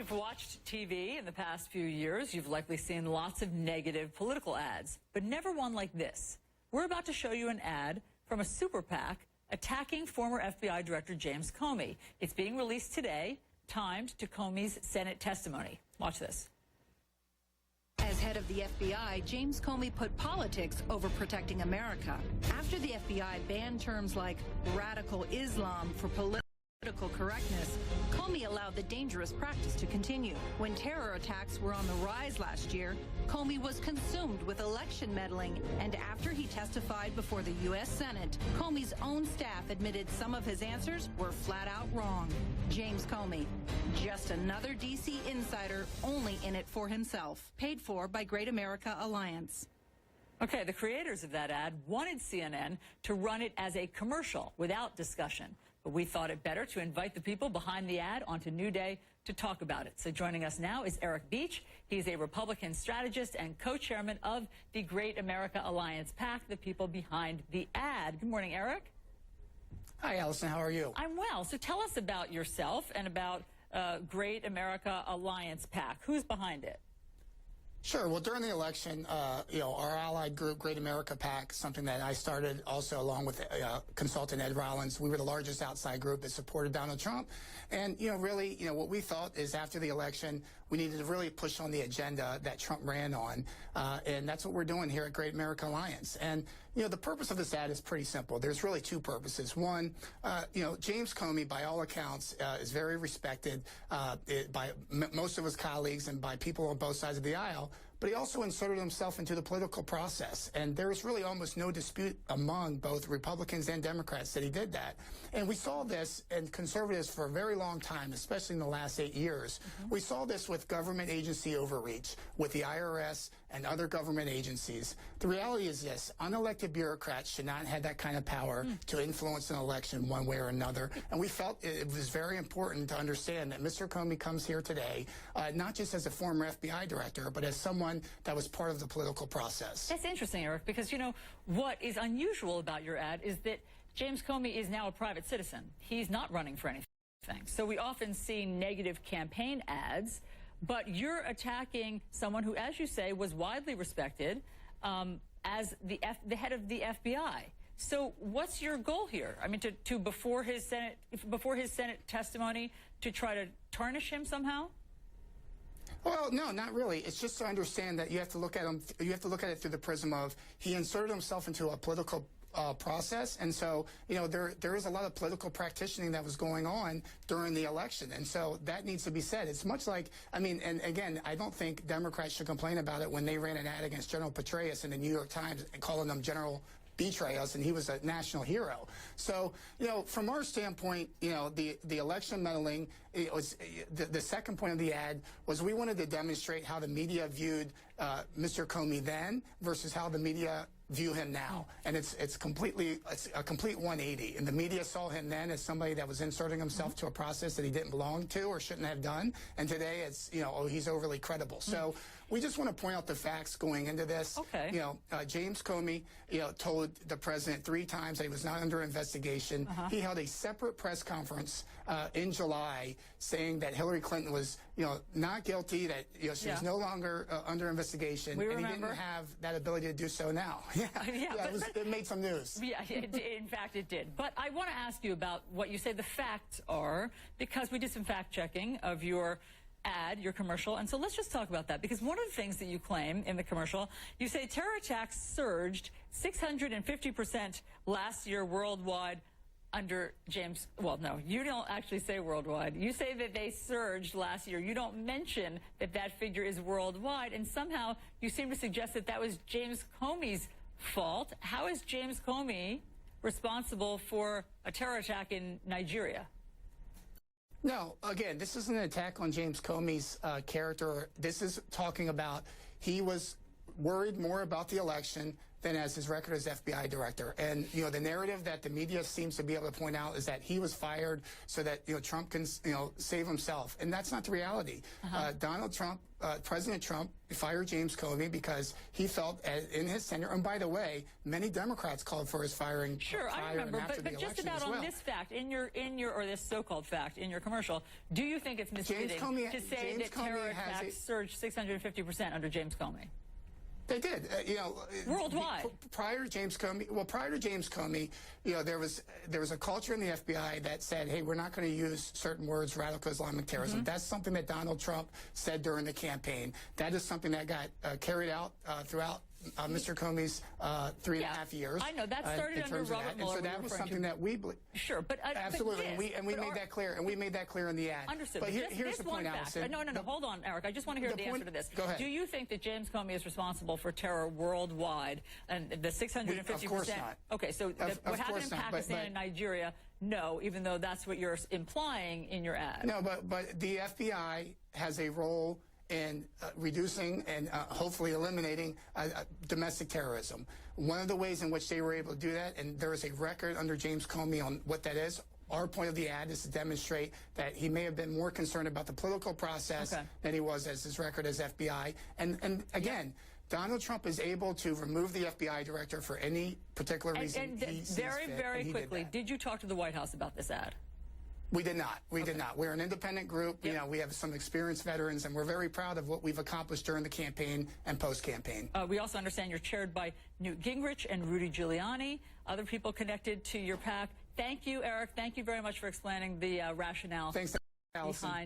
you've watched TV in the past few years, you've likely seen lots of negative political ads, but never one like this. We're about to show you an ad from a super PAC attacking former FBI Director James Comey. It's being released today, timed to Comey's Senate testimony. Watch this. As head of the FBI, James Comey put politics over protecting America. After the FBI banned terms like radical Islam for political correctness, Comey allowed the dangerous practice to continue. When terror attacks were on the rise last year, Comey was consumed with election meddling, and after he testified before the U.S. Senate, Comey's own staff admitted some of his answers were flat out wrong. James Comey, just another D.C. insider, only in it for himself. Paid for by Great America Alliance. Okay, the creators of that ad wanted CNN to run it as a commercial without discussion. But we thought it better to invite the people behind the ad onto New Day to talk about it. So joining us now is Eric Beach. He's a Republican strategist and co-chairman of the Great America Alliance PAC, the people behind the ad. Good morning, Eric. Hi, Allison. How are you? I'm well. So tell us about yourself and about Great America Alliance PAC. Who's behind it? Sure. Well, during the election, our allied group, Great America PAC, something that I started also along with consultant Ed Rollins. We were the largest outside group that supported Donald Trump. And, really, what we thought is after the election, we needed to really push on the agenda that Trump ran on. And that's what we're doing here at Great America Alliance. And, the purpose of this ad is pretty simple. There's really two purposes. One, James Comey, by all accounts, is very respected by most of his colleagues and by people on both sides of the aisle. But he also inserted himself into the political process. And there is really almost no dispute among both Republicans and Democrats that he did that. And we saw this in conservatives for a very long time, especially in the last 8 years. We saw this with government agency overreach, with the IRS and other government agencies. The reality is this: unelected bureaucrats should not have that kind of power to influence an election one way or another. And we felt it was very important to understand that Mr. Comey comes here today, not just as a former FBI director, but as someone that was part of the political process. That's interesting, Eric, because, what is unusual about your ad is that James Comey is now a private citizen. He's not running for anything. So we often see negative campaign ads, but you're attacking someone who, as you say, was widely respected as the head of the FBI. So what's your goal here? I mean, to before his Senate testimony, to try to tarnish him somehow? Well, no, not really. It's just to understand that you have to look at him. You have to look at it through the prism of he inserted himself into a political process, and so there is a lot of political practicing that was going on during the election, and so that needs to be said. It's much like, and again, I don't think Democrats should complain about it when they ran an ad against General Petraeus in the New York Times and calling them General betray us, and he was a national hero. So, from our standpoint, the election meddling, it was the second point of the ad was we wanted to demonstrate how the media viewed Mr. Comey then versus how the media view him now. And it's a complete 180. And the media saw him then as somebody that was inserting himself to a process that he didn't belong to or shouldn't have done. And today it's, he's overly credible. So we just want to point out the facts going into this. Okay. James Comey, told the president 3 times that he was not under investigation. He held a separate press conference in July saying that Hillary Clinton was, not guilty, that, she was no longer under investigation. And he didn't have that ability to do so now. It made some news. Yeah, in fact, it did. But I want to ask you about what you say the facts are, because we did some fact-checking of your ad, your commercial, and so let's just talk about that, because one of the things that you claim in the commercial, you say terror attacks surged 650% last year worldwide under James. Well, no, you don't actually say worldwide. You say that they surged last year. You don't mention that figure is worldwide, and somehow you seem to suggest that was James Comey's fault. How is James Comey responsible for a terror attack in Nigeria? No, again, this isn't an attack on James Comey's character. This is talking about he was worried more about the election than as his record as FBI director. And, you know, the narrative that the media seems to be able to point out is that he was fired so that, you know, Trump can, you know, save himself. And that's not the reality. Donald Trump, President Trump fired James Comey because he felt in his tenure, and by the way, many Democrats called for his firing Sure, I prior remember, and after but the just election about as well. on this fact, in your, or this so-called fact, in your commercial, do you think it's misleading to say that terror attacks surged 650% under James Comey? They did, you know, worldwide. Prior to James Comey, you know, there was a culture in the FBI that said, hey, we're not going to use certain words, radical Islamic terrorism. That's something that Donald Trump said during the campaign. That is something that got carried out throughout Mr. Comey's 3.5 years. I know that started under Robert Mueller. And so that was something that we believe. Sure, but absolutely, but we made that clear, and we made that clear in the ad. Understood. But here's the point, Allison. No, hold on, Eric. I just want to hear the answer to this. Go ahead. Do you think that James Comey is responsible for terror worldwide, and the 650%? Of course not. Okay, so what happened in Pakistan and Nigeria? No, even though that's what you're implying in your ad. No, but the FBI has a role in reducing and hopefully eliminating domestic terrorism. One of the ways in which they were able to do that, and there is a record under James Comey on what that is, our point of the ad is to demonstrate that he may have been more concerned about the political process than he was as his record as FBI. And again, Donald Trump is able to remove the FBI director for any particular reason. And he sees very, fit, very and he quickly, did you talk to the White House about this ad? We did not. We did not. We're an independent group. You know, we have some experienced veterans, and we're very proud of what we've accomplished during the campaign and post-campaign. We also understand you're chaired by Newt Gingrich and Rudy Giuliani, other people connected to your PAC. Thank you, Eric. Thank you very much for explaining the rationale. Thanks, Allison. Behind